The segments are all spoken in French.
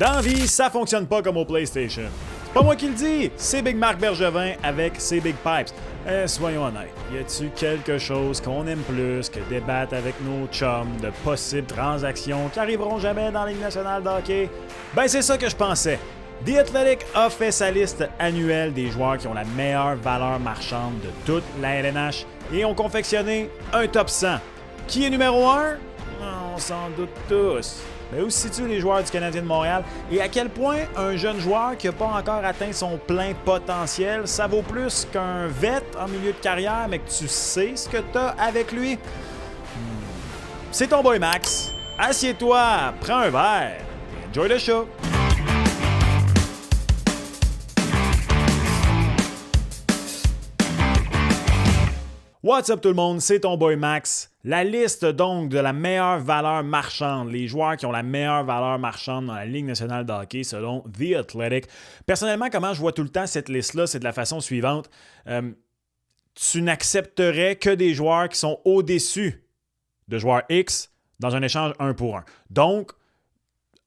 Dans la vie, ça fonctionne pas comme au PlayStation. C'est pas moi qui le dis, c'est Big Marc Bergevin avec ses Big Pipes. Soyons honnêtes, y a-tu quelque chose qu'on aime plus que débattre avec nos chums de possibles transactions qui arriveront jamais dans la Ligue nationale de hockey? Ben c'est ça que je pensais. The Athletic a fait sa liste annuelle des joueurs qui ont la meilleure valeur marchande de toute la LNH et ont confectionné un top 100. Qui est numéro 1? On s'en doute tous. Mais où se situent les joueurs du Canadien de Montréal et à quel point un jeune joueur qui n'a pas encore atteint son plein potentiel, ça vaut plus qu'un vet en milieu de carrière, mais que tu sais ce que tu as avec lui? C'est ton boy Max. Assieds-toi, prends un verre et enjoy the show. What's up tout le monde, c'est ton boy Max. La liste donc de la meilleure valeur marchande, les joueurs qui ont la meilleure valeur marchande dans la Ligue nationale de hockey selon The Athletic. Personnellement, comment je vois tout le temps cette liste-là, c'est de la façon suivante. Tu n'accepterais que des joueurs qui sont au-dessus de joueurs X dans un échange 1 pour 1. Donc,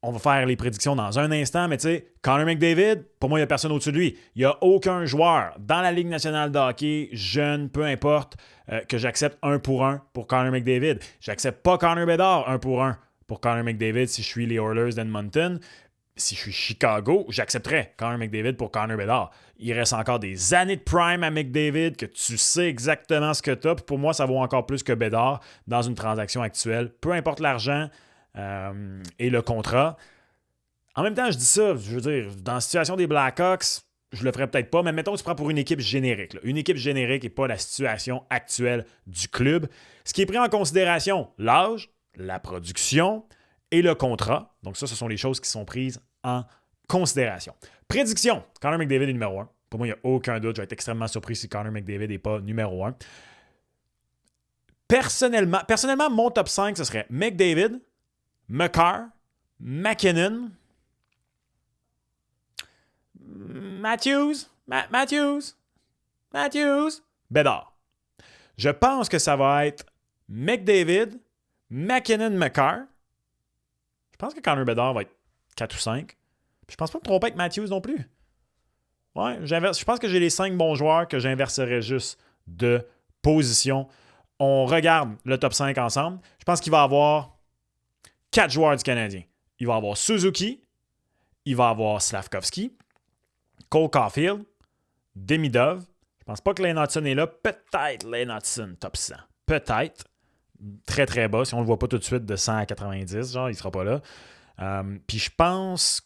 on va faire les prédictions dans un instant, mais tu sais, Connor McDavid, pour moi, il n'y a personne au-dessus de lui. Il n'y a aucun joueur dans la Ligue nationale de hockey, jeune, peu importe, que j'accepte 1 pour Connor McDavid. J'accepte pas Connor Bedard 1 pour Connor McDavid si je suis les Oilers d'Edmonton. Si je suis Chicago, j'accepterais Connor McDavid pour Connor Bedard. Il reste encore des années de prime à McDavid que tu sais exactement ce que tu as. Pour moi, ça vaut encore plus que Bedard dans une transaction actuelle. Peu importe l'argent, et le contrat. En même temps, je dis ça, je veux dire, dans la situation des Blackhawks, je le ferais peut-être pas, mais mettons que tu prends pour une équipe générique. Là. Une équipe générique et pas la situation actuelle du club. Ce qui est pris en considération, l'âge, la production et le contrat. Donc ça, ce sont les choses qui sont prises en considération. Prédiction, Connor McDavid est numéro 1. Pour moi, il n'y a aucun doute. Je vais être extrêmement surpris si Connor McDavid n'est pas numéro 1. Personnellement, mon top 5, ce serait McDavid, Makar, McKinnon, Matthews, Bedard. Je pense que ça va être McDavid, McKinnon, Makar. Je pense que Connor Bedard va être 4 ou 5. Puis je pense pas me tromper avec Matthews non plus. Ouais, je pense que j'ai les 5 bons joueurs que j'inverserais juste de position. On regarde le top 5 ensemble. Je pense qu'il va y avoir 4 joueurs du Canadien. Il va y avoir Suzuki, il va y avoir Slavkovski, Cole Caulfield, Demidov. Je pense pas que Lane Hutson est là. Peut-être Lane Hutson, top 100. Peut-être. Très, très bas. Si on ne le voit pas tout de suite de 100 à 90, genre, il ne sera pas là. Puis je pense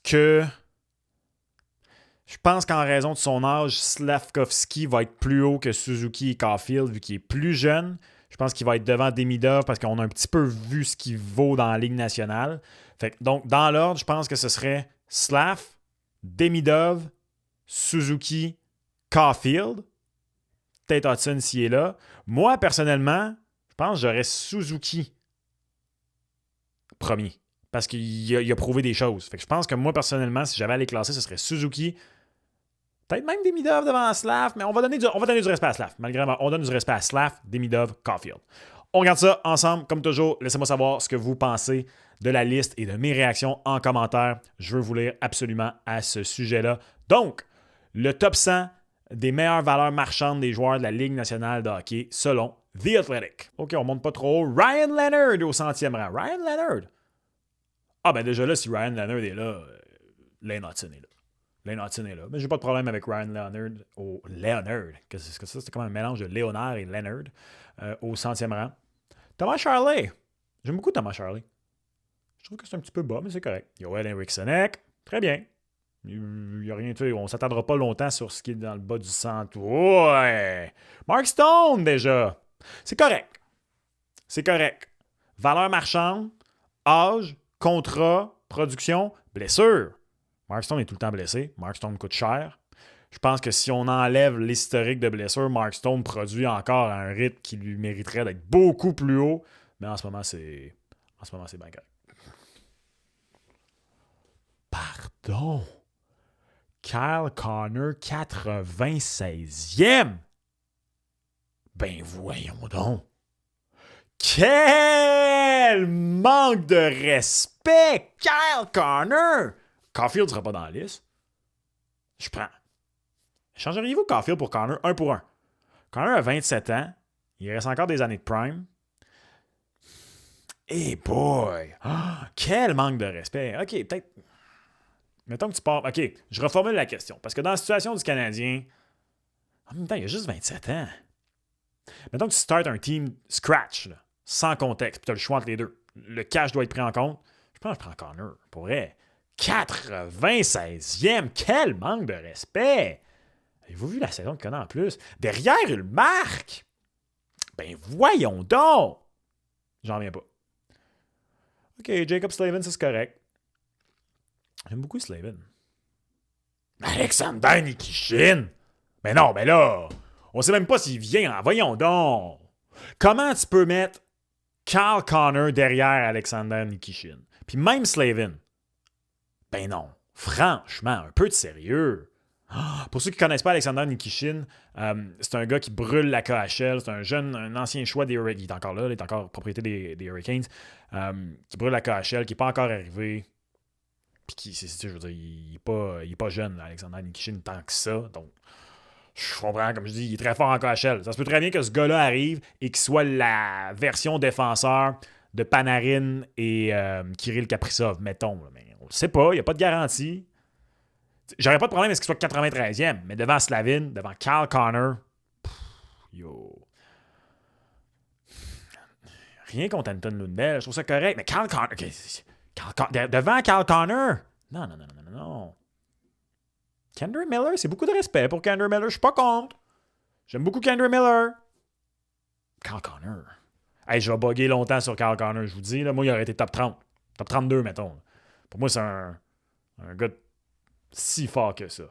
qu'en raison de son âge, Slavkovski va être plus haut que Suzuki et Caulfield vu qu'il est plus jeune. Je pense qu'il va être devant Demidov parce qu'on a un petit peu vu ce qu'il vaut dans la Ligue nationale. Donc, dans l'ordre, je pense que ce serait Slav, Demidov, Suzuki, Caulfield. Peut-être Hudson s'il est là. Moi, personnellement, je pense que j'aurais Suzuki premier. Parce qu'il a prouvé des choses. Fait que je pense que moi, personnellement, si j'avais à les classer, ce serait Suzuki. Peut-être même Demidov devant Slav, mais on va donner du respect à Slav. Malgré on donne du respect à Slav, Demidov, Caulfield. On regarde ça ensemble. Comme toujours, laissez-moi savoir ce que vous pensez de la liste et de mes réactions en commentaire. Je veux vous lire absolument à ce sujet-là. Donc, le top 100 des meilleures valeurs marchandes des joueurs de la Ligue nationale de hockey selon The Athletic. OK, on monte pas trop haut. Ryan Leonard au 100e rang. Ryan Leonard? Ah ben déjà là, si Ryan Leonard est là, Lane Hutson est là. Lane Hutson est là. Mais j'ai pas de problème avec Ryan Leonard au Leonard. Qu'est-ce que c'est? C'est comme un mélange de Léonard et Leonard au 100e rang. Thomas Charlet. J'aime beaucoup Thomas Charlet. Je trouve que c'est un petit peu bas, mais c'est correct. Joel Erikssonek. Très bien. Il n'y a rien, tu sais, on ne s'attendra pas longtemps sur ce qui est dans le bas du centre. Ouais! Mark Stone, déjà. C'est correct. C'est correct. Valeur marchande, âge, contrat, production, blessure. Mark Stone est tout le temps blessé. Mark Stone coûte cher. Je pense que si on enlève l'historique de blessure, Mark Stone produit encore à un rythme qui lui mériterait d'être beaucoup plus haut. Mais en ce moment, c'est bien correct. Pardon. Kyle Connor, 96e. Ben voyons donc. Quel manque de respect, Kyle Connor. Caulfield ne sera pas dans la liste. Je prends. Changeriez-vous Caulfield pour Connor 1 pour 1? Connor a 27 ans. Il reste encore des années de prime. Hey boy! Quel manque de respect. OK, peut-être... Mettons que tu pars... OK, je reformule la question. Parce que dans la situation du Canadien, en même temps, il a juste 27 ans. Mettons que tu startes un team scratch, là, sans contexte, puis tu as le choix entre les deux. Le cash doit être pris en compte. Je pense que je prends Connor. Pour vrai. 96e! Quel manque de respect! Avez-vous vu la saison de Connor en plus? Derrière, il marque! Ben voyons donc! J'en reviens pas. OK, Jacob Slavin, ça c'est correct. J'aime beaucoup Slavin. Alexander Nikishin! Ben non, ben là, on sait même pas s'il vient. Voyons donc! Comment tu peux mettre Kyle Connor derrière Alexander Nikishin? Puis même Slavin. Ben non. Franchement, un peu de sérieux. Pour ceux qui ne connaissent pas Alexander Nikishin, c'est un gars qui brûle la KHL. C'est un ancien choix des Hurricanes. Il est encore là, il est encore propriété des Hurricanes. Qui brûle la KHL, qui n'est pas encore arrivé. Puis qui, je veux dire, il n'est pas jeune, Alexander Nikishin, tant que ça. Donc, je comprends, comme je dis, il est très fort en KHL. Ça se peut très bien que ce gars-là arrive et qu'il soit la version défenseur de Panarin et Kirill Kaprizov, mettons. Mais on ne le sait pas, il n'y a pas de garantie. J'aurais pas de problème à ce qu'il soit 93e, mais devant Slavin, devant Kyle Connor, yo. Rien contre Anton Lundell, je trouve ça correct, mais Kyle Connor, okay. Devant Kyle Connor, non. Kendra Miller, c'est beaucoup de respect pour Kendra Miller, je suis pas contre. J'aime beaucoup Kendra Miller. Kyle Connor. Hey, je vais bugger longtemps sur Kyle Connor, je vous dis, là, moi, il aurait été top 30. Top 32, mettons. Pour moi, c'est un gars si fort que ça.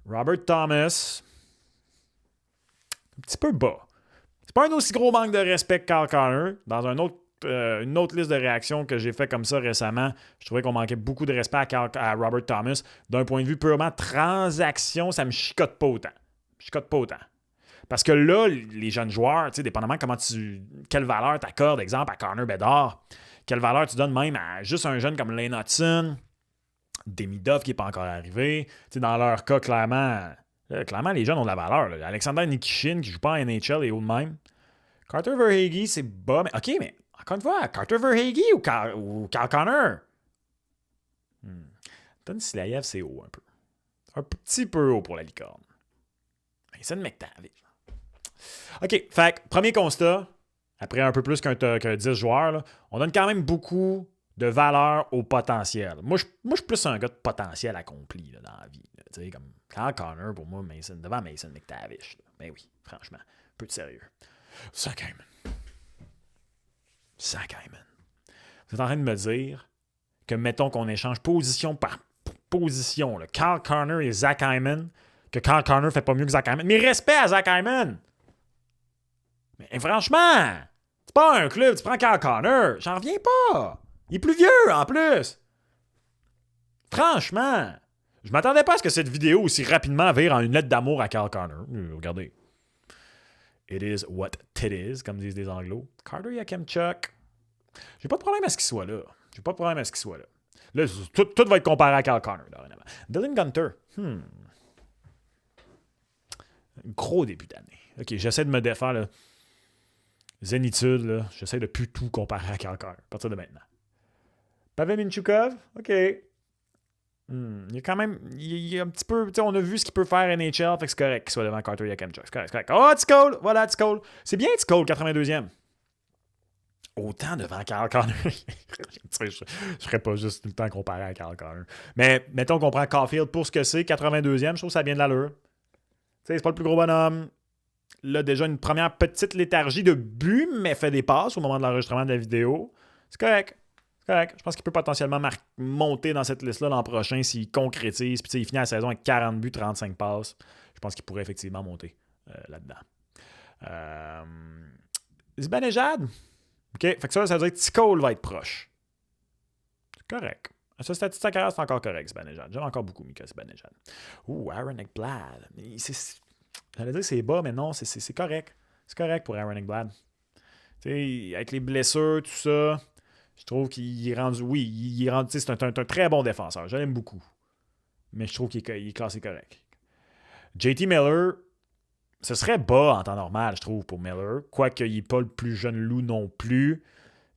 Robert Thomas, un petit peu bas. C'est pas un aussi gros manque de respect que Kyle Connor. Dans une autre liste de réactions que j'ai fait comme ça récemment, je trouvais qu'on manquait beaucoup de respect à Robert Thomas. D'un point de vue purement transaction, ça me chicote pas autant. Parce que là, les jeunes joueurs, dépendamment quelle valeur tu accordes, exemple, à Connor Bedard, quelle valeur tu donnes même à juste un jeune comme Lane Hudson, Demidov qui n'est pas encore arrivé. Dans leur cas, clairement, les jeunes ont de la valeur. Là. Alexander Nikishin qui ne joue pas en NHL et haut de même. Carter Verhaeghe, c'est bas. Mais OK, mais encore une fois, Carter Verhaeghe ou Kyle Connor? Anton Silayev, c'est haut un peu. Un petit peu haut pour la licorne. C'est une McTavish. OK, fait premier constat. Après un peu plus qu'un 10 joueurs, là, on donne quand même beaucoup de valeur au potentiel. Moi, je suis plus un gars de potentiel accompli là, dans la vie. Tu sais, comme Kyle Connor, pour moi, devant Mason McTavish. Là. Ben oui, franchement, un peu de sérieux. Zach Hyman. Vous êtes en train de me dire que, mettons qu'on échange position par position, là, Kyle Connor et Zach Hyman, que Kyle Connor ne fait pas mieux que Zach Hyman. Mais respect à Zach Hyman! Mais franchement, c'est pas un club, tu prends Kyle Connor. J'en reviens pas! Il est plus vieux, en plus. Franchement, je m'attendais pas à ce que cette vidéo aussi rapidement vire en une lettre d'amour à Kyle Connor. Regardez. It is what it is, comme disent les Anglos. Carter Yakemchuk. J'ai pas de problème à ce qu'il soit là. Là, tout va être comparé à Kyle Connor, dorénavant. Dylan Gunter. Gros début d'année. OK, j'essaie de me défaire, là. Zénitude, là. J'essaie de plus tout comparer à Kyle Connor, à partir de maintenant. Pavel Minchukov, OK. Il y a quand même... Il y a un petit peu... On a vu ce qu'il peut faire NHL, fait que c'est correct qu'il soit devant Carter Yakemchuk. C'est correct. Oh, T-Cole! Voilà, T-Cole. C'est bien, T-Cole, 82e. Autant devant Kyle Connor. Je ne serais pas juste tout le temps comparé à Kyle Connor. Mais mettons qu'on prend Caulfield pour ce que c'est, 82e, je trouve que ça a bien de l'allure. C'est pas le plus gros bonhomme. Là, déjà, une première petite léthargie de but, mais fait des passes au moment de l'enregistrement de la vidéo. C'est correct. Je pense qu'il peut potentiellement monter dans cette liste-là l'an prochain s'il concrétise. Puis il finit la saison avec 40 buts, 35 passes. Je pense qu'il pourrait effectivement monter là-dedans. Zibanejad. OK, fait que ça veut dire que T-Cole va être proche. C'est correct. À ce stade de sa carrière, c'est encore correct, Zibanejad. J'aime encore beaucoup Mika Zibanejad. Aaron Ekblad. J'allais dire que c'est bas, mais non, c'est correct. C'est correct pour Aaron Ekblad. Avec les blessures, tout ça, Je trouve qu'il est rendu... Oui, il est rendu... C'est un très bon défenseur. Je l'aime beaucoup. Mais je trouve qu'il est classé correct. JT Miller, ce serait bas en temps normal, je trouve, pour Miller. Quoique il n'est pas le plus jeune loup non plus.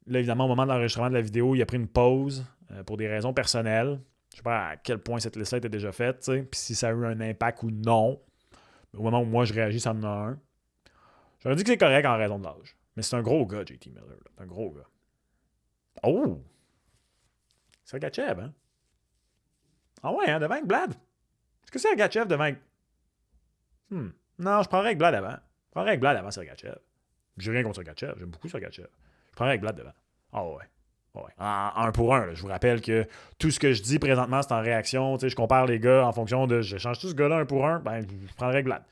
Là, évidemment, au moment de l'enregistrement de la vidéo, il a pris une pause pour des raisons personnelles. Je ne sais pas à quel point cette liste-là était déjà faite, puis si ça a eu un impact ou non. Au moment où moi je réagis, ça en a un. J'aurais dit que c'est correct en raison de l'âge. Mais c'est un gros gars, JT Miller. C'est un gros gars. Oh! Sergachev, hein? Ah ouais, hein, devant Blad? Est-ce que c'est Sergachev devant... Non, je prendrais avec Blad avant. Je prendrais avec Blad avant Sergachev. J'ai rien contre Sergachev. J'aime beaucoup Sergachev. Je prendrais avec Blad devant. Ah ouais. Ouais. En 1 pour 1, là, je vous rappelle que tout ce que je dis présentement, c'est en réaction. Je compare les gars en fonction de... Je change tout ce gars-là 1 pour 1, ben, je prendrais avec Blad.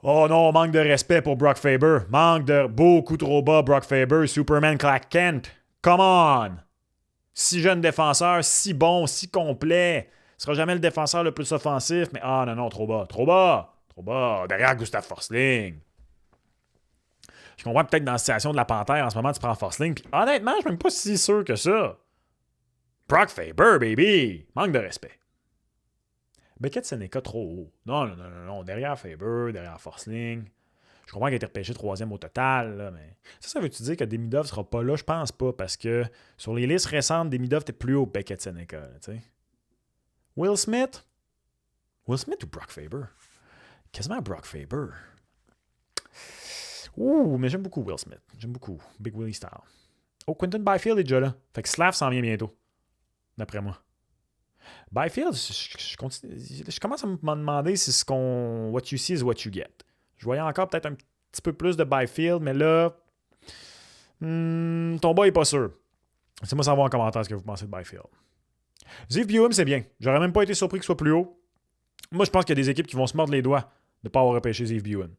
Oh non, manque de respect pour Brock Faber. Manque de beaucoup trop bas, Brock Faber. Superman Clark Kent. Come on! Si jeune défenseur, si bon, si complet. Ce sera jamais le défenseur le plus offensif, mais non, trop bas. Trop bas. Trop bas. Derrière Gustav Forsling. Je comprends peut-être dans la situation de la Panthère, en ce moment, tu prends Forsling, puis honnêtement, je suis même pas si sûr que ça. Brock Faber, baby! Manque de respect. Beckett Seneca trop haut. Non. Derrière Faber, derrière Forsling. Je comprends qu'il a été repêché 3e au total, là, mais ça veut-tu dire que Demidov sera pas là? Je pense pas, parce que sur les listes récentes, Demidov était plus haut que Beckett Seneca, tu sais. Will Smith? Will Smith ou Brock Faber? Quasiment Brock Faber. Ouh, mais j'aime beaucoup Will Smith. J'aime beaucoup. Big Willie style. Oh, Quentin Byfield est déjà là. Fait que Slav s'en vient bientôt. D'après moi. Byfield, je commence à me demander si ce qu'on... What you see is what you get. Je voyais encore peut-être un petit peu plus de Byfield, mais là... ton boy est pas sûr. Laissez-moi savoir en commentaire ce que vous pensez de Byfield. Ziv Buim, c'est bien. J'aurais même pas été surpris qu'il soit plus haut. Moi, je pense qu'il y a des équipes qui vont se mordre les doigts de ne pas avoir repêché Ziv Buim.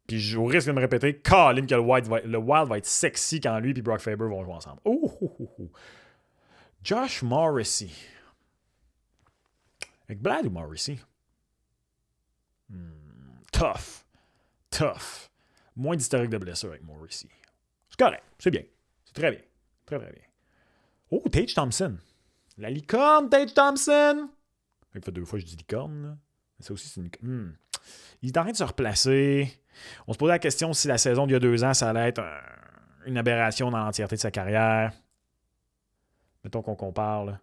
Puis au risque de me répéter, Colin, que le Wild va être sexy quand lui et Brock Faber vont jouer ensemble. Josh Morrissey. Avec Blad ou Morrissey? Tough. Moins d'historique de blessure avec Morrissey. C'est correct. C'est bien. C'est très bien. Très, très bien. Oh, Tage Thompson. La licorne, Tage Thompson. Ça fait 2 fois que je dis licorne. Là. Mais ça aussi, c'est une... Il est en train de se replacer. On se posait la question si la saison d'il y a 2 ans, ça allait être une aberration dans l'entièreté de sa carrière. Mettons qu'on compare. Là.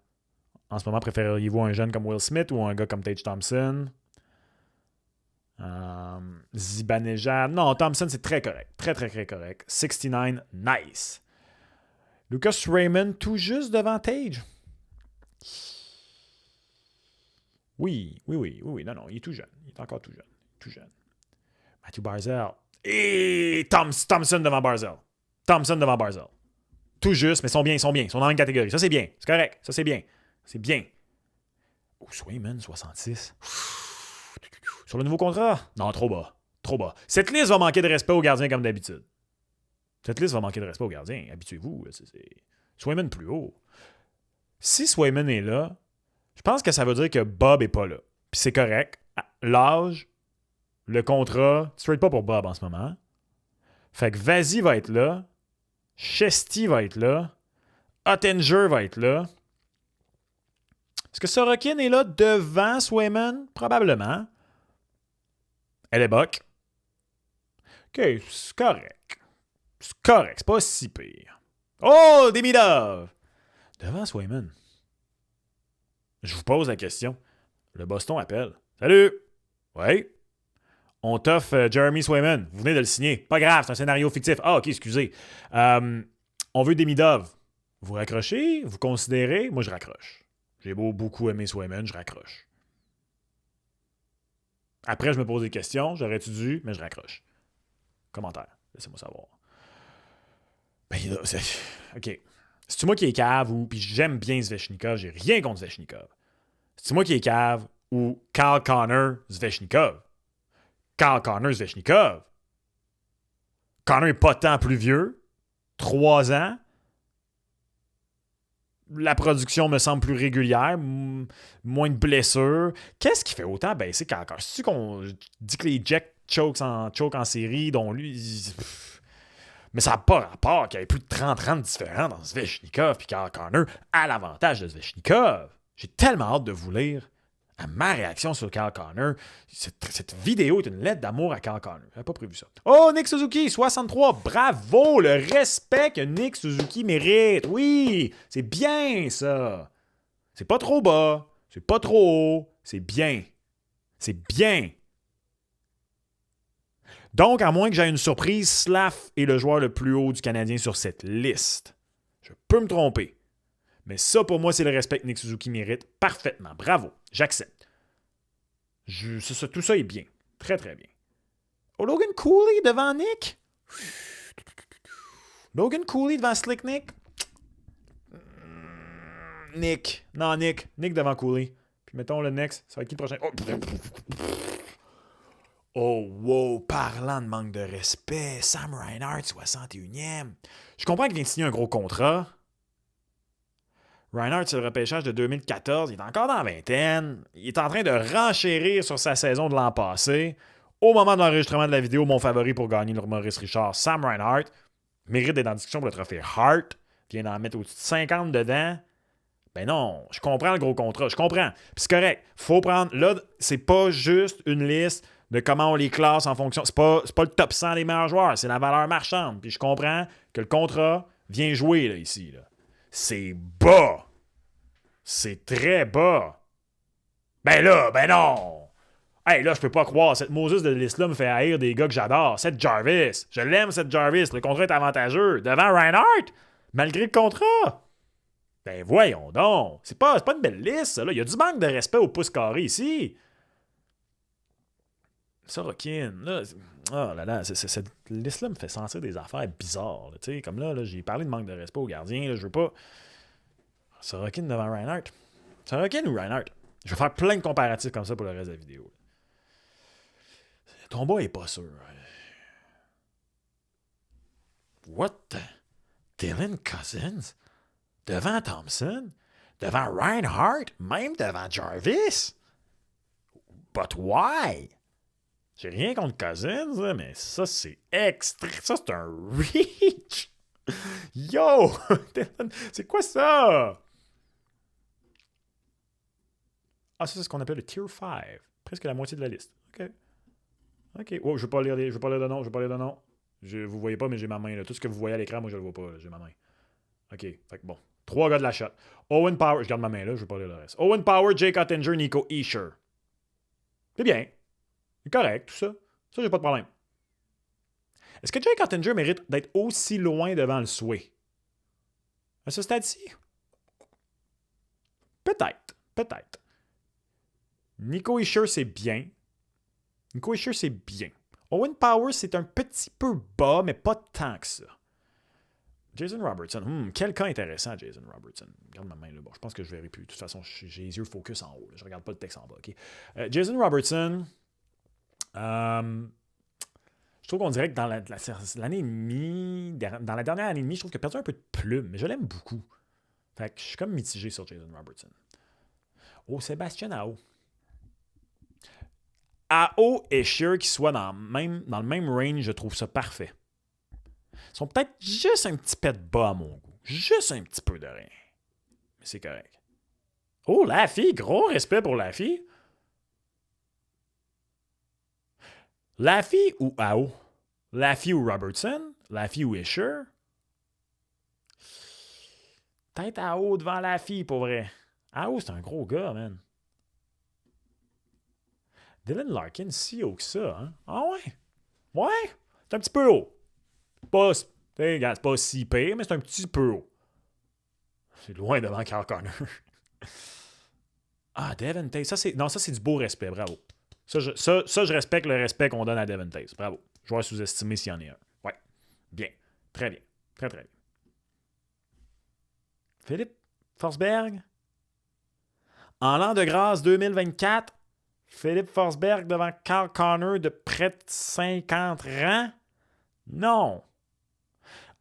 En ce moment, préféreriez-vous un jeune comme Will Smith ou un gars comme Tage Thompson? Zibanejad. Non, Thompson, c'est très correct. Très, très, très correct. 69, nice. Lucas Raymond, tout juste devant Tage. Oui. Non, il est tout jeune. Il est encore tout jeune. Matthew Barzal. Et Thompson devant Barzal. Tout juste, mais ils sont bien. Ils sont dans la même catégorie. Ça, c'est bien. C'est correct. Ça, c'est bien. Oh, Swayman, 66. Sur le nouveau contrat? Non, trop bas. Cette liste va manquer de respect aux gardiens comme d'habitude. Habituez-vous. Swayman plus haut. Si Swayman est là, je pense que ça veut dire que Bob est pas là. Puis c'est correct. L'âge, le contrat, tu trades pas pour Bob en ce moment. Fait que Vazzy va être là. Chesty va être là. Ottinger va être là. Est-ce que Sorokin est là devant Swayman? Probablement. Hellebuck. OK, c'est correct. C'est pas si pire. Oh, Demidov! Devant Swayman. Je vous pose la question. Le Boston appelle. Salut! Oui? On t'offre Jeremy Swayman. Vous venez de le signer. Pas grave, c'est un scénario fictif. Ah, OK, excusez. On veut Demidov. Vous raccrochez? Vous considérez? Moi, je raccroche. J'ai beaucoup aimé Swayman, je raccroche. Après, je me pose des questions. J'aurais-tu dû? Mais je raccroche. Commentaire. Laissez-moi savoir. OK. C'est-tu moi qui est cave ou... Puis j'aime bien Svechnikov. J'ai rien contre Svechnikov. C'est-tu moi qui est cave ou Kyle Connor Svechnikov? Connor est pas tant plus vieux. 3 ans. La production me semble plus régulière. Moins de blessures. Qu'est-ce qui fait autant baisser Kyle Connor? C'est-tu qu'on dit que les Jets choke en série, dont lui... Mais ça n'a pas rapport qu'il y ait plus de 30 rangs différents dans Svechnikov et Kyle Connor à l'avantage de Svechnikov. J'ai tellement hâte de vous lire ma réaction sur Kyle Connor. Cette vidéo est une lettre d'amour à Kyle Connor. J'avais pas prévu ça. Oh, Nick Suzuki, 63. Bravo! Le respect que Nick Suzuki mérite. Oui, c'est bien ça. C'est pas trop bas. C'est pas trop haut. C'est bien. C'est bien. Donc, à moins que j'aie une surprise, Slav est le joueur le plus haut du Canadien sur cette liste. Je peux me tromper. Mais ça, pour moi, c'est le respect que Nick Suzuki mérite parfaitement. Bravo. J'accepte. Tout ça est bien. Très, très bien. Oh, Logan Cooley devant Nick? Logan Cooley devant Slick Nick? Nick. Non, Nick. Nick devant Cooley. Puis mettons le next. Ça va être qui le prochain? Oh, wow. Parlant de manque de respect. Sam Reinhart, 61e. Je comprends qu'il vient de signer un gros contrat. Reinhart, c'est le repêchage de 2014. Il est encore dans la vingtaine. Il est en train de renchérir sur sa saison de l'an passé. Au moment de l'enregistrement de la vidéo, mon favori pour gagner le Maurice Richard, Sam Reinhart, mérite d'être en discussion pour le trophée Hart. Vient d'en mettre au-dessus de 50 dedans. Ben non, je comprends le gros contrat. Je comprends. Puis c'est correct. Faut prendre. Là, c'est pas juste une liste de comment on les classe en fonction. C'est pas le top 100 des meilleurs joueurs. C'est la valeur marchande. Puis je comprends que le contrat vient jouer là, ici. Là. C'est bas. C'est très bas. Ben non. Hey, là, je peux pas croire. Cette Moses de liste-là me fait haïr des gars que j'adore. Seth Jarvis. Je l'aime, Seth Jarvis. Le contrat est avantageux. Devant Reinhart, malgré le contrat. Ben voyons donc. C'est pas une belle liste, ça. Là. Il y a du manque de respect au pouce carré ici. Sorokin, là. Oh là là, cette liste-là me fait sentir des affaires bizarres. Là, comme là, j'ai parlé de manque de respect aux gardiens. Là, je veux pas. Sorokin devant Reinhart. Sorokin ou Reinhart? Je vais faire plein de comparatifs comme ça pour le reste de la vidéo. Ton bas est pas sûr. What the? Dylan Cousins? Devant Thompson? Devant Reinhart? Même devant Jarvis? But why? J'ai rien contre Cousins, là, mais ça, c'est extra. Ça, c'est un reach. Yo! C'est quoi ça? Ah, ça, c'est ce qu'on appelle le Tier 5. Presque la moitié de la liste. OK. Oh, je ne veux pas lire de nom. Vous voyez pas, mais j'ai ma main. Là. Tout ce que vous voyez à l'écran, moi, je le vois pas. Là. J'ai ma main. OK. Fait que bon. 3 gars de la shot. Owen Power. Je garde ma main là. Je ne veux pas lire le reste. Owen Power, Jake Ottinger, Nico Hischier. C'est bien. C'est correct, tout ça. Ça, j'ai pas de problème. Est-ce que Jake Ottinger mérite d'être aussi loin devant le souhait? À ce stade-ci? Peut-être. Nico Hischier, c'est bien. Owen Power, c'est un petit peu bas, mais pas tant que ça. Jason Robertson. Quel cas intéressant, Jason Robertson. Regarde ma main là. Bon, je pense que je verrai plus. De toute façon, j'ai les yeux focus en haut. Là. Je regarde pas le texte en bas. Okay? Jason Robertson. Je trouve qu'on dirait que dans l'année et demie, dans la dernière année et demie, je trouve qu'il a perdu un peu de plume, mais je l'aime beaucoup. Fait que je suis comme mitigé sur Jason Robertson. Oh, Sébastien Aho. Aho et Scheer qui soient dans le même range, je trouve ça parfait. Ils sont peut-être juste un petit peu de bas à mon goût. Juste un petit peu de rien. Mais c'est correct. Oh, Laffy, gros respect pour Laffy. Laffy ou Aho? Laffy ou Robertson? Laffy ou Hischier? Peut-être Aho devant Laffy, pour vrai. Aho, c'est un gros gars, man. Dylan Larkin, si haut que ça, hein? Ah ouais? Ouais? C'est un petit peu haut. C'est pas si pire, mais c'est un petit peu haut. C'est loin devant Kyle Connor. Ah, Devon Taves. Ça, c'est du beau respect. Bravo. Ça, je respecte le respect qu'on donne à Devon Taves. Bravo. Joueur sous-estimé s'il y en a un. Ouais. Bien. Très bien. Très, très bien. Philippe Forsberg. En l'an de grâce 2024, Philippe Forsberg devant Kyle Connor de près de 50 rangs? Non.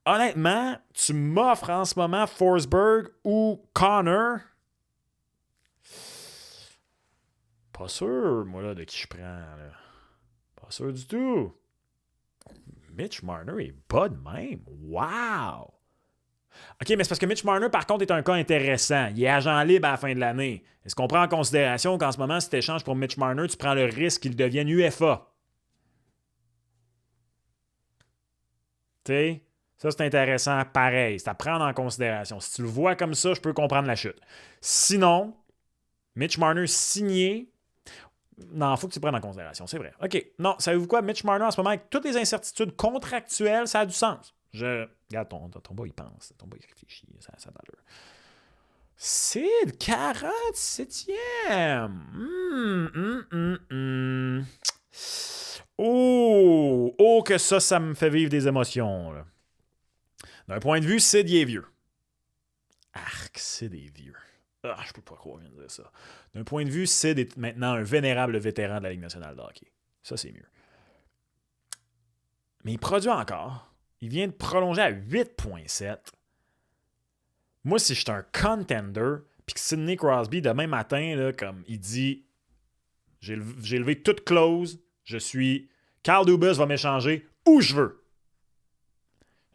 Honnêtement, tu m'offres en ce moment Forsberg ou Connor? Pas sûr, moi, là, de qui je prends. Là. Pas sûr du tout. Mitch Marner est pas de même. Wow! OK, mais c'est parce que Mitch Marner, par contre, est un cas intéressant. Il est agent libre à la fin de l'année. Est-ce qu'on prend en considération qu'en ce moment, si tu échanges pour Mitch Marner, tu prends le risque qu'il devienne UFA? Tu sais, ça, c'est intéressant. Pareil, c'est à prendre en considération. Si tu le vois comme ça, je peux comprendre la chute. Sinon, Mitch Marner signé, non, il faut que tu prennes en considération, c'est vrai. OK, non, savez-vous quoi? Mitch Marner, en ce moment, avec toutes les incertitudes contractuelles, ça a du sens. Regarde, ton boy, il pense. Ton boy, il réfléchit. Ça a d'allure. Sid, 47e. Oh, que ça me fait vivre des émotions. Là. D'un point de vue, Sid, il est vieux. Arc, Sid est vieux. Ah, je peux pas croire bien dire ça. D'un point de vue, Sid est maintenant un vénérable vétéran de la Ligue nationale de hockey. Ça, c'est mieux. Mais il produit encore. Il vient de prolonger à 8,7. Moi, si je suis un contender, puis que Sidney Crosby, demain matin, là, comme il dit, j'ai levé toute clause, je suis... Carl Dubas va m'échanger où je veux.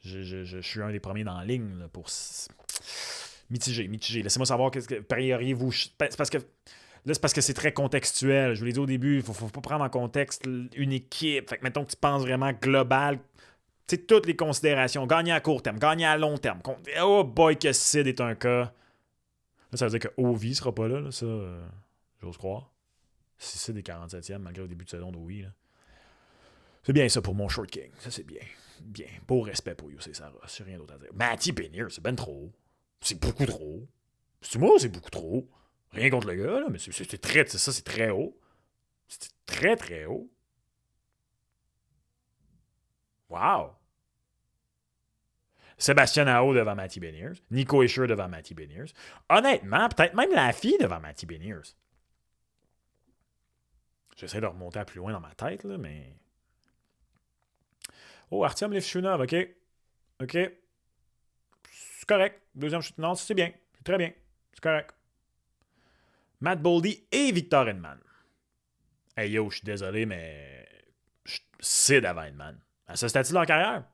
Je suis un des premiers dans la ligne là, pour... Mitigé. Laissez-moi savoir qu'est-ce que parieriez-vous. C'est parce que là, c'est parce que c'est très contextuel. Je vous l'ai dit au début, il ne faut pas prendre en contexte une équipe. Fait que mettons que tu penses vraiment global. Tu sais, toutes les considérations. Gagner à court terme, gagner à long terme. Oh boy, que Sid est un cas. Là, ça veut dire que Ovi ne sera pas là. Ça, j'ose croire. Si Sid est 47e, malgré le début de saison d'Ovi. C'est bien ça pour mon Short King. Ça, c'est bien. Bien. Beau respect pour UC Saros. C'est rien d'autre à dire. Matty Beniers, c'est ben trop. C'est beaucoup trop. C'est moi, c'est beaucoup trop. Rien contre le gars, là, mais c'est très, ça, c'est très haut. C'est très, très haut. Wow. Sébastien Aho devant Matty Beniers. Nico Hischier devant Matty Beniers. Honnêtement, peut-être même la fille devant Matty Beniers. J'essaie de remonter à plus loin dans ma tête, là, mais... Oh, Artyom Levchunov, OK. OK. C'est correct. Deuxième chute. Non, c'est bien. C'est très bien. C'est correct. Matt Boldy et Victor Hedman. Hey yo, je suis désolé, mais Sid avant Hedman. À ce stade-ci de leur carrière.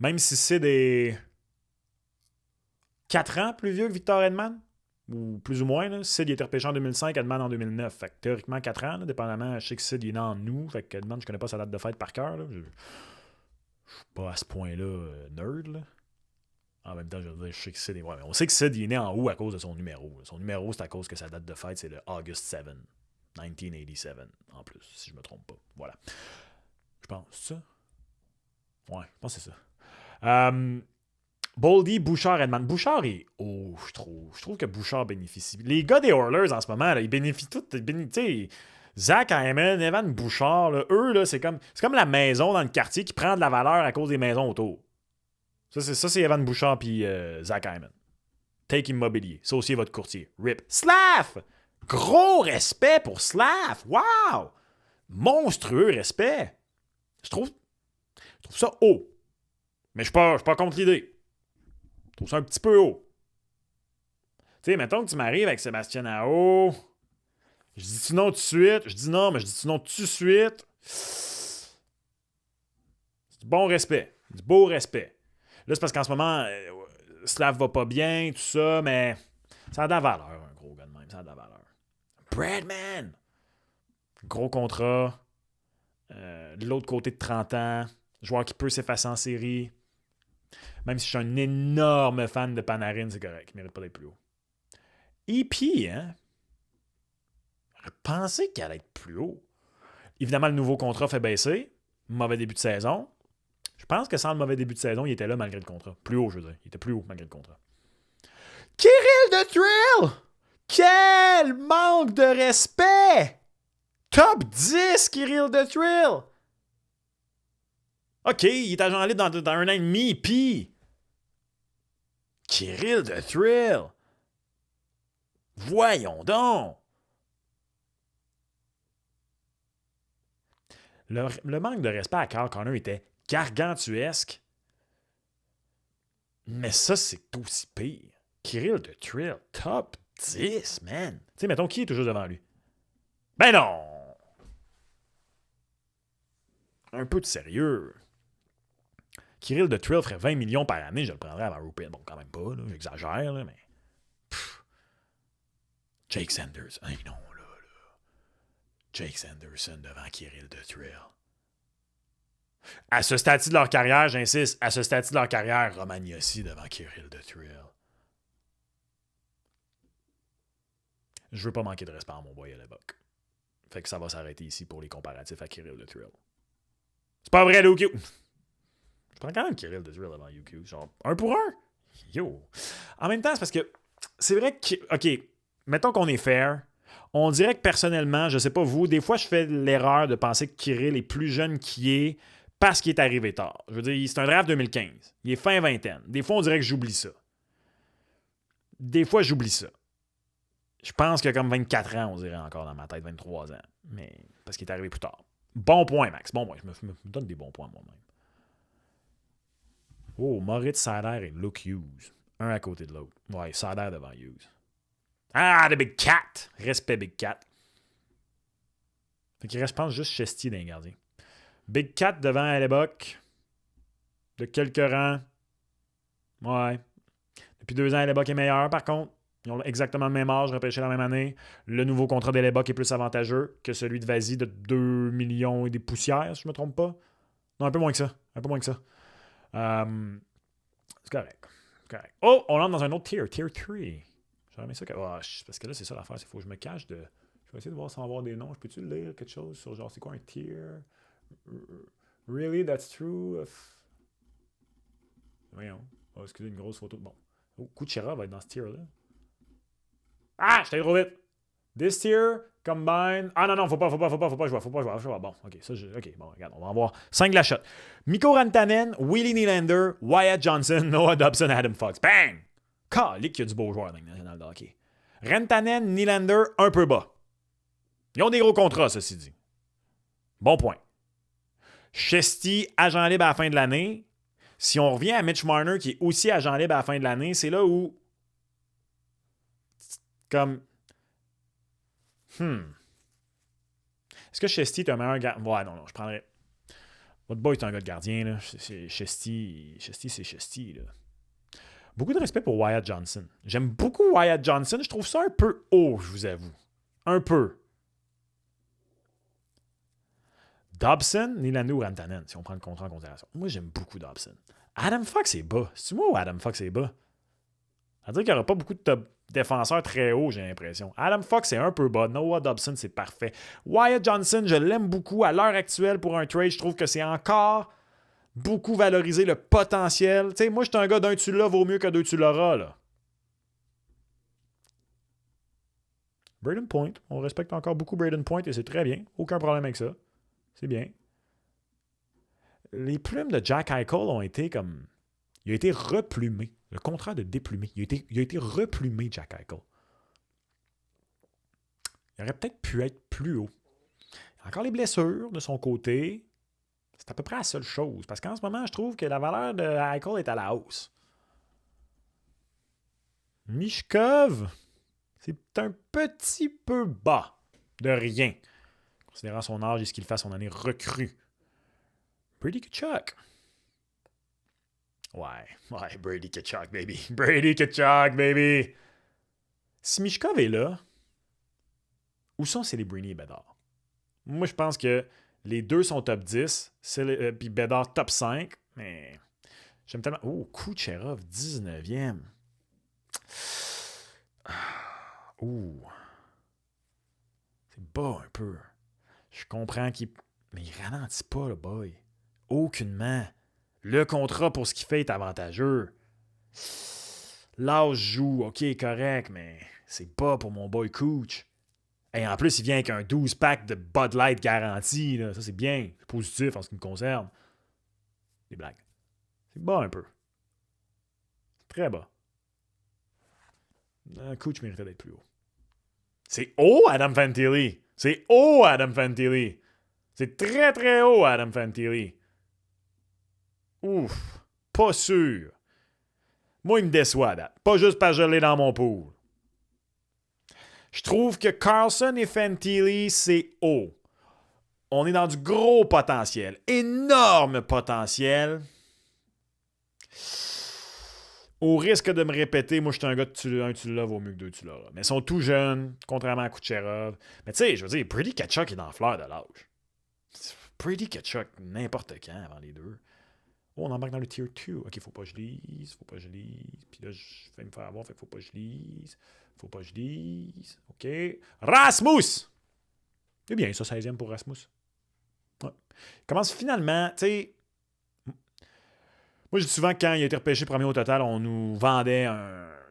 Même si Sid est 4 ans plus vieux que Victor Hedman, ou plus ou moins, là. Sid il était repêché en 2005, Hedman en 2009. Fait que théoriquement 4 ans, là, dépendamment, je sais que Sid il est né en août. Fait que Hedman, je connais pas sa date de fête par cœur. Je suis pas à ce point-là nerd. Là. En même temps, je sais que Sid est... Ouais, mais on sait que Sid il est né en août à cause de son numéro. Son numéro, c'est à cause que sa date de fête, c'est le August 7, 1987, en plus, si je me trompe pas. Voilà. Je pense, c'est ça? Ouais, je pense que c'est ça. Boldy, Bouchard, Hedman. Bouchard est haut, je trouve. Je trouve que Bouchard bénéficie. Les gars des Oilers, en ce moment, là, ils bénéficient tous. Tu sais, Zach Hyman, Evan Bouchard, là, eux, là, c'est comme la maison dans le quartier qui prend de la valeur à cause des maisons autour. Ça, c'est Evan Bouchard puis Zach Hyman. Take Immobilier. Ça aussi, votre courtier. RIP. Slav! Gros respect pour Slav! Wow! Monstrueux respect! Je trouve ça haut. Mais je suis pas contre l'idée. Je trouve ça un petit peu haut. Tu sais, mettons que tu m'arrives avec Sébastien Aho. Je dis-tu non tout de suite? Je dis non, mais je dis-tu non tout de suite? C'est du bon respect. Du beau respect. Là, c'est parce qu'en ce moment, Slav va pas bien, tout ça, mais ça a de la valeur, un gros gars de même. Ça a de la valeur. Bradman! Gros contrat. De l'autre côté de 30 ans. Joueur qui peut s'effacer en série. Même si je suis un énorme fan de Panarin, c'est correct. Il ne mérite pas d'être plus haut. EP, hein? J'aurais pensé qu'il allait être plus haut. Évidemment, le nouveau contrat fait baisser. Mauvais début de saison. Je pense que sans le mauvais début de saison, il était là malgré le contrat. Plus haut, je veux dire. Il était plus haut malgré le contrat. Kirill de Thrill! Quel manque de respect! Top 10, Kirill de Thrill! OK, il est agent libre dans un an et demi, pis... Kirill de Thrill! Voyons donc! Le manque de respect à Carl Connor était gargantuesque. Mais ça, c'est aussi pire. Kirill de Thrill, top 10, man. Tu sais, mettons, qui est toujours devant lui? Ben non! Un peu de sérieux. Kirill de Thrill ferait 20 millions par année, je le prendrais avant Rupert. Bon, quand même pas, là, j'exagère, là, mais... Jake Sanders. Hey, non, là. Jake Sanderson devant Kirill de Thrill. À ce stade de leur carrière, j'insiste, à ce stade de leur carrière, Roman Yossi devant Kirill de Thrill. Je veux pas manquer de respect à mon boy à l'époque. Fait que ça va s'arrêter ici pour les comparatifs à Kirill de Thrill. C'est pas vrai, UQ. Je prends quand même Kirill de Thrill avant UQ. Genre, 1 pour 1. Yo. En même temps, c'est parce que c'est vrai que... OK, mettons qu'on est fair. On dirait que personnellement, je sais pas vous, des fois je fais l'erreur de penser que Kirill est plus jeune qu'il est parce qu'il est arrivé tard. Je veux dire, c'est un draft 2015. Il est fin vingtaine. Des fois, on dirait que j'oublie ça. Des fois, j'oublie ça. Je pense qu'il a comme 24 ans, on dirait encore dans ma tête, 23 ans. Mais parce qu'il est arrivé plus tard. Bon point, Max. Bon point. Je me donne des bons points moi-même. Oh, Moritz Seider et Luke Hughes. Un à côté de l'autre. Ouais, Seider devant Hughes. Ah, the Big Cat! Respect, Big Cat. Fait qu'il reste, je pense, juste Chesty dans les gardiens. Big Cat devant Hellebuck. De quelques rangs. Ouais. Depuis 2 ans, Hellebuck est meilleur, par contre. Ils ont exactement le même âge, repêché la même année. Le nouveau contrat d'Hellebuck est plus avantageux que celui de Vasi de 2 millions et des poussières, si je ne me trompe pas. Non, un peu moins que ça. Un peu moins que ça. C'est correct. Oh, on entre dans un autre tier. Tier 3. J'aurais aimé ça. Parce que là, c'est ça l'affaire. Il faut que je me cache de... Je vais essayer de voir sans avoir des noms. Je peux-tu lire quelque chose sur genre, c'est quoi un tier? Really, that's true? Voyons. Oh, excusez, une grosse photo. Bon. Oh, Kuchera va être dans ce tier-là. Ah, je t'ai trop vite. This tier, combine. Ah non, faut pas jouer. Bon, ok, ça, ok, bon, regarde, on va en voir 5 de la shot. Mikko Rantanen, Willie Nylander, Wyatt Johnson, Noah Dobson, Adam Fox. Bang! Calique qu'il y a du beau joueur dans le national de hockey. Rantanen, Nylander, un peu bas. Ils ont des gros contrats, ceci dit. Bon point. Chesty, agent libre à la fin de l'année. Si on revient à Mitch Marner, qui est aussi agent libre à la fin de l'année, c'est là où... Comme... Est-ce que Chesty est un meilleur gardien? Ouais, non, je prendrais... Votre boy est un gars de gardien, là. Chesty, c'est Chesty, là. Beaucoup de respect pour Wyatt Johnson. J'aime beaucoup Wyatt Johnson. Je trouve ça un peu haut, je vous avoue. Un peu. Dobson, Nylander ou Rantanen, si on prend le contrat en considération. Moi, j'aime beaucoup Dobson. Adam Fox est bas. C'est moi ou Adam Fox est bas? Ça veut dire qu'il n'y aura pas beaucoup de top défenseurs très hauts, j'ai l'impression. Adam Fox est un peu bas. Noah Dobson, c'est parfait. Wyatt Johnson, je l'aime beaucoup. À l'heure actuelle, pour un trade, je trouve que c'est encore beaucoup valorisé le potentiel. Tu sais, moi, je suis un gars d'un tu l'as vaut mieux que 2 tu l'auras, là. Braden Point. On respecte encore beaucoup Braden Point et c'est très bien. Aucun problème avec ça. C'est bien. Les plumes de Jack Eichel ont été comme... Il a été replumé. Le contrat de déplumé. Il a été replumé, Jack Eichel. Il aurait peut-être pu être plus haut. Il a encore les blessures de son côté. C'est à peu près la seule chose. Parce qu'en ce moment, je trouve que la valeur de Eichel est à la hausse. Mishkov, c'est un petit peu bas. De rien. Considérant son âge et ce qu'il fait à son année recrue. Brady Tkachuk. Ouais, Brady Tkachuk, baby. Brady Tkachuk, baby. Si Mishkov est là, où sont Celebrini et Bédard? Moi, je pense que les deux sont top 10, puis Bédard top 5, mais j'aime tellement... Oh, Kucherov, 19e. Ouh. C'est bas un peu. Je comprends qu'il... Mais il ralentit pas, le boy. Aucunement. Le contrat pour ce qu'il fait est avantageux. L'âge joue, ok, correct, mais c'est pas pour mon boy Cooch. Et en plus, il vient avec un 12-pack de Bud Light garanti. Là. Ça, c'est bien. C'est positif en ce qui me concerne. Des blagues. C'est bas un peu. C'est très bas. Cooch méritait d'être plus haut. C'est haut, Adam Fantilli. C'est haut, Adam Fantilli. C'est très, très haut, Adam Fantilli. Ouf. Pas sûr. Moi, il me déçoit, date. Pas juste parce que je l'ai dans mon pool. Je trouve que Carlson et Fantilli, c'est haut. On est dans du gros potentiel. Énorme potentiel. Au risque de me répéter, moi, je suis un gars de un tu l'as vaut mieux que deux tu l'auras. Mais ils sont tout jeunes, contrairement à Kucherov. Mais tu sais, je veux dire, Brady Tkachuk est dans la fleur de l'âge. Brady Tkachuk, n'importe quand avant les deux. Oh, on embarque dans le tier 2. Ok, faut pas que je lise, faut pas que je lise. Puis là, je vais me faire avoir, fait que faut pas que je lise. Faut pas que je lise. Ok. Rasmus! C'est bien, ça, 16e pour Rasmus. Ouais. Il commence finalement, tu sais. Moi, je dis souvent que quand il a été repêché premier au total, on nous vendait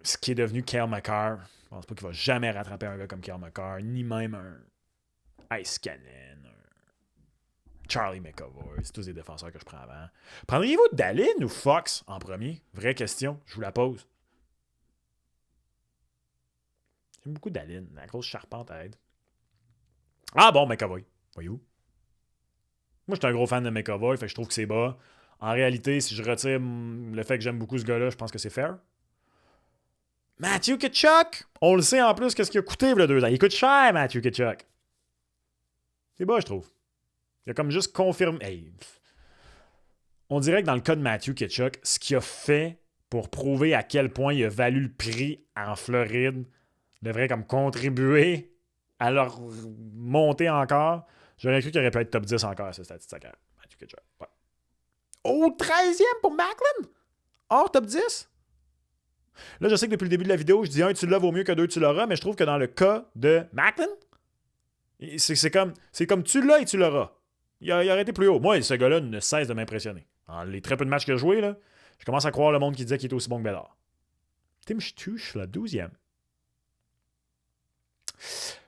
ce qui est devenu Cale Makar. Je pense pas qu'il va jamais rattraper un gars comme Cale Makar, ni même un Ice Cannon, un Charlie McAvoy. C'est tous des défenseurs que je prends avant. Prendriez-vous Dallin ou Fox en premier? Vraie question, je vous la pose. J'aime beaucoup Dallin, la grosse charpente à aide. Ah bon, McAvoy. Voyez-vous? Moi, je suis un gros fan de McAvoy, fait que je trouve que c'est bas. En réalité, si je retire le fait que j'aime beaucoup ce gars-là, je pense que c'est fair. Matthew Tkachuk! On le sait en plus qu'est-ce qu'il a coûté le 2 ans. Il coûte cher, Matthew Tkachuk. C'est bas, je trouve. Il a comme juste confirmé. Hey. On dirait que dans le cas de Matthew Tkachuk, ce qu'il a fait pour prouver à quel point il a valu le prix en Floride devrait comme contribuer à leur monter encore. J'aurais cru qu'il aurait pu être top 10 encore à ce statistique. Matthew Tkachuk. Ouais. Oh, 13e pour Macklin! Hors top 10? Là, je sais que depuis le début de la vidéo, je dis un tu l'as vaut mieux que deux tu l'auras, mais je trouve que dans le cas de Macklin, c'est comme tu l'as et tu l'auras. Il aurait été plus haut. Moi, ce gars-là ne cesse de m'impressionner. Dans les très peu de matchs qu'il a joué, là, je commence à croire le monde qui disait qu'il était aussi bon que Bédard. Tim Stuch, la 12e.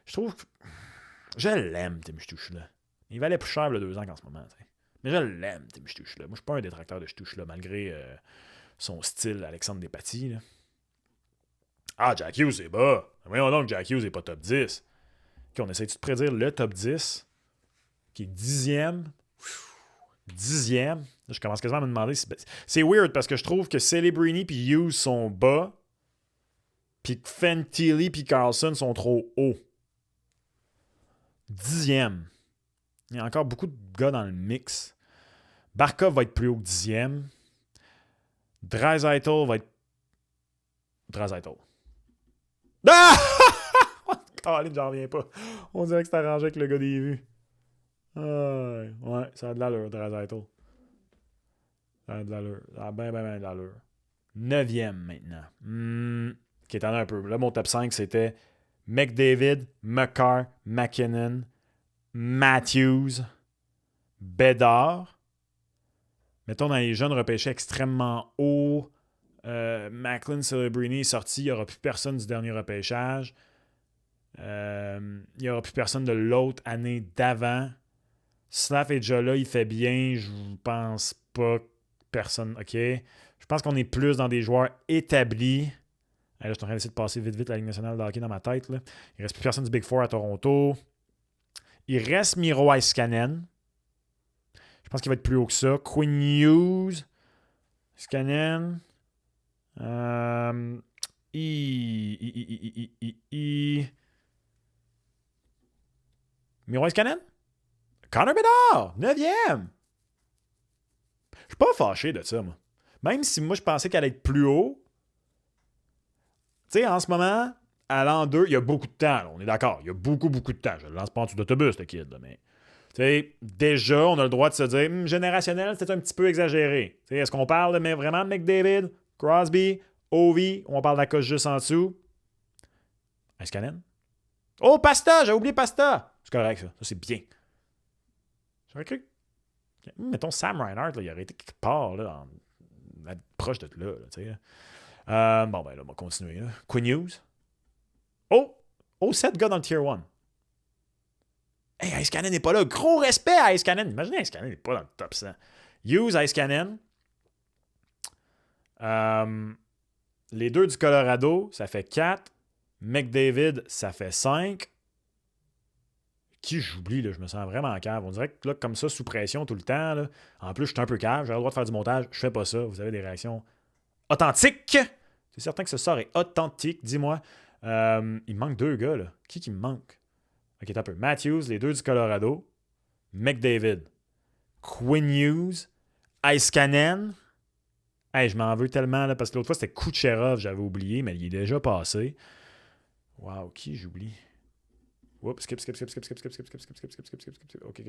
Je trouve que... Je l'aime, Tim Stuch, là. Il valait plus cher le 2 ans qu'en ce moment, t'sais. Mais je l'aime, Tim Stuch, là. Moi, je suis pas un détracteur de Stuch, là, malgré son style Alexandre Despatie, là. Ah, Jack Hughes, c'est bas. Voyons donc, Jack Hughes n'est pas top 10. OK, on essaie-tu de prédire le top 10, qui est 10e. 10e. Là, je commence quasiment à me demander si... C'est weird, parce que je trouve que Celebrini et Hughes sont bas, puis que Fantilli et Carlson sont trop hauts. 10e. Il y a encore beaucoup de gars dans le mix. Barkov va être plus haut que 10e. Draisaitl va être... Draisaitl. Ah! Caroline, j'en reviens pas. On dirait que c'est arrangé avec le gars des vues. Ouais, ça a de l'allure, Draisaitl. Ça a de l'allure. Ça a bien de l'allure. 9e maintenant. Qui est un peu. Là, mon top 5, c'était McDavid, Makar, McKinnon, Matthews, Bédard. Mettons dans les jeunes repêchés extrêmement haut. Macklin Celebrini est sorti. Il n'y aura plus personne du dernier repêchage. Il n'y aura plus personne de l'autre année d'avant. Slav est déjà là, il fait bien. Je pense pas que personne. OK. Je pense qu'on est plus dans des joueurs établis. Là, je suis en train d'essayer de passer vite la Ligue nationale de hockey dans ma tête. Là. Il ne reste plus personne du Big Four à Toronto. Il reste Miro Heiskanen. Je pense qu'il va être plus haut que ça. Quinn Hughes. Heiskanen. Miro Heiskanen? Connor Bedard! 9e! Je suis pas fâché de ça, moi. Même si moi, je pensais qu'elle allait être plus haut. Tu sais, en ce moment, à l'an 2, il y a beaucoup de temps. Là, on est d'accord. Il y a beaucoup de temps. Je le lance pas en dessous d'autobus, le kid. Là, mais déjà, on a le droit de se dire générationnel, c'est un petit peu exagéré. T'sais, est-ce qu'on parle vraiment de McDavid, Crosby, Ovi, ou on parle de la coche juste en dessous? Heiskanen? Oh, Pasta! J'ai oublié Pasta! C'est correct, ça. Ça, c'est bien. J'aurais cru. Mettons Sam Reinhart, là, il aurait été quelque part là, proche de là. Bon, ben là, on va continuer. Là. Quinn Hughes. Oh, 7 gars dans le Tier 1. Hey, Heiskanen n'est pas là. Gros respect à Heiskanen. Imaginez, Heiskanen n'est pas dans le top 100. Hughes, Heiskanen. Les deux du Colorado, ça fait 4. McDavid, ça fait 5. Qui j'oublie, là, je me sens vraiment cave. On dirait que là, comme ça, sous pression tout le temps. Là, en plus, je suis un peu cave. J'ai le droit de faire du montage. Je fais pas ça. Vous avez des réactions authentiques. C'est certain que ce sort est authentique. Dis-moi. Il me manque 2 gars. Là. Qui me manque? Ok, t'as un peu. Matthews, les 2 du Colorado. McDavid. Quinn Hughes. Heiskanen. Hey, je m'en veux tellement, là, parce que l'autre fois, c'était Kucherov, j'avais oublié, mais il est déjà passé. Wow, qui j'oublie? Oups, skip. OK.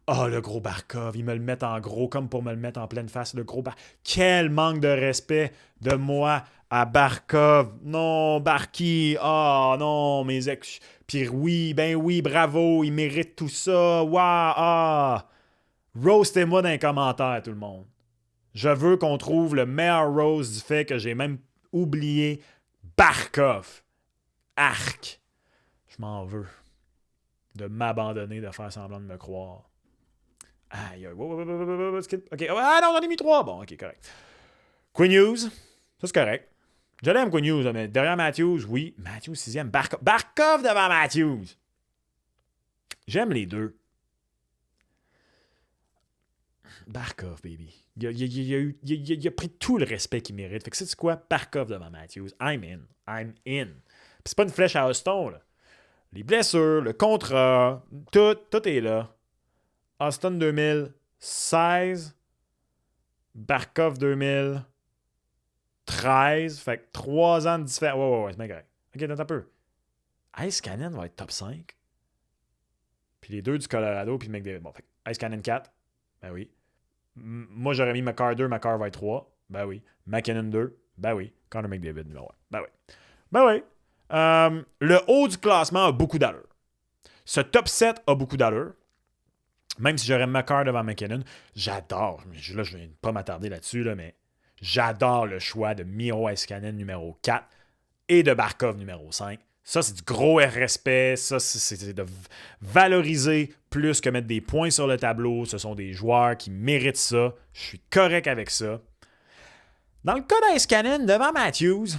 Oh, le gros Barkov. Ils me le mettent en gros, comme pour me le mettre en pleine face. Le gros Barkov. Quel manque de respect de moi à Barkov. Non, Barky. Oh, non, mes ex. Puis oui, ben oui, bravo. Il mérite tout ça. Waouh, ah. Roastez-moi dans les commentaires, tout le monde. Je veux qu'on trouve le meilleur roast du fait que j'ai même oublié Barkov. Arc. Je m'en veux de m'abandonner, de faire semblant de me croire. Aïe, OK. Ah non, j'en ai mis 3. Bon, OK, correct. Quinn Hughes, ça c'est correct. Je l'aime, Quinn Hughes, mais derrière Matthews, oui. Matthews 6e. Barkov devant Matthews. J'aime les deux. Barkov, baby. Il a pris tout le respect qu'il mérite. Fait que c'est quoi? Barkov devant Matthews. I'm in. Puis c'est pas une flèche à Houston, là. Les blessures, le contrat, tout est là. Austin 2016, Barkov 2013, fait que 3 ans de différence. Ouais, c'est bien correct. OK, attends un peu. Ice Cannon va être top 5. Puis les deux du Colorado, puis McDavid. Bon, fait Ice Cannon 4, ben oui. Moi, j'aurais mis McCarr 2, McCarr va être 3. Ben oui. McKinnon 2, ben oui. Connor McDavid numéro 1. Ben oui. Ben oui. Le haut du classement a beaucoup d'allure. Ce top 7 a beaucoup d'allure. Même si j'aurais McCarr devant McKinnon, j'adore. Là, je ne vais pas m'attarder là-dessus, là, mais j'adore le choix de Miro Heiskanen numéro 4 et de Barkov numéro 5. Ça, c'est du gros respect. Ça, c'est de valoriser plus que mettre des points sur le tableau. Ce sont des joueurs qui méritent ça. Je suis correct avec ça. Dans le cas d'Heiskanen devant Matthews,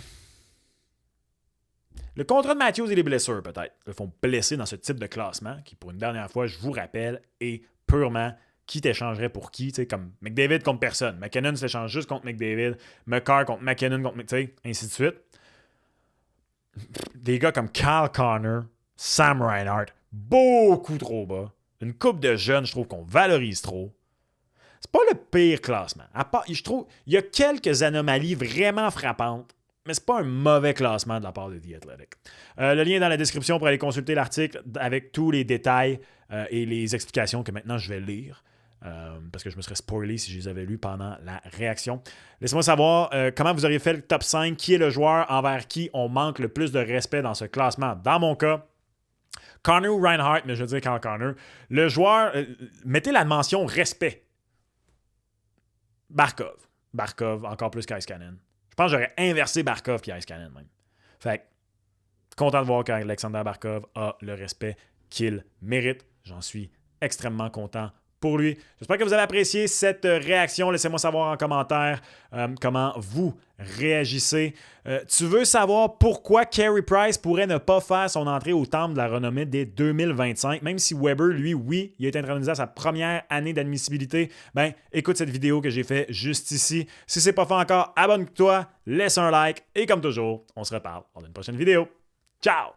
le contrat de Matthews et les blessures, peut-être, le font blesser dans ce type de classement, qui, pour une dernière fois, je vous rappelle, est purement qui t'échangerait pour qui, tu sais, comme McDavid contre personne. McKinnon s'échange juste contre McDavid, McCarr contre McKinnon contre McDavid, ainsi de suite. Des gars comme Kyle Connor, Sam Reinhart, beaucoup trop bas. Une coupe de jeunes, je trouve qu'on valorise trop. C'est pas le pire classement. À part, je trouve, il y a quelques anomalies vraiment frappantes. Mais c'est pas un mauvais classement de la part de The Athletic. Le lien est dans la description pour aller consulter l'article avec tous les détails et les explications que maintenant je vais lire. Parce que je me serais spoilé si je les avais lus pendant la réaction. Laissez-moi savoir comment vous auriez fait le top 5. Qui est le joueur envers qui on manque le plus de respect dans ce classement? Dans mon cas, Connor ou Reinhardt, mais je veux dire Kyle Connor. Le joueur, mettez la mention respect. Barkov, encore plus qu'Heiskanen. Je pense que j'aurais inversé Barkov et Heiskanen même. Fait que, content de voir qu'Alexander Barkov a le respect qu'il mérite. J'en suis extrêmement content pour lui. J'espère que vous avez apprécié cette réaction. Laissez-moi savoir en commentaire comment vous réagissez. Tu veux savoir pourquoi Carey Price pourrait ne pas faire son entrée au Temple de la renommée dès 2025, même si Weber, lui, oui, il a été intronisé à sa première année d'admissibilité. Ben, écoute cette vidéo que j'ai faite juste ici. Si ce n'est pas fait encore, abonne-toi, laisse un like et comme toujours, on se reparle dans une prochaine vidéo. Ciao!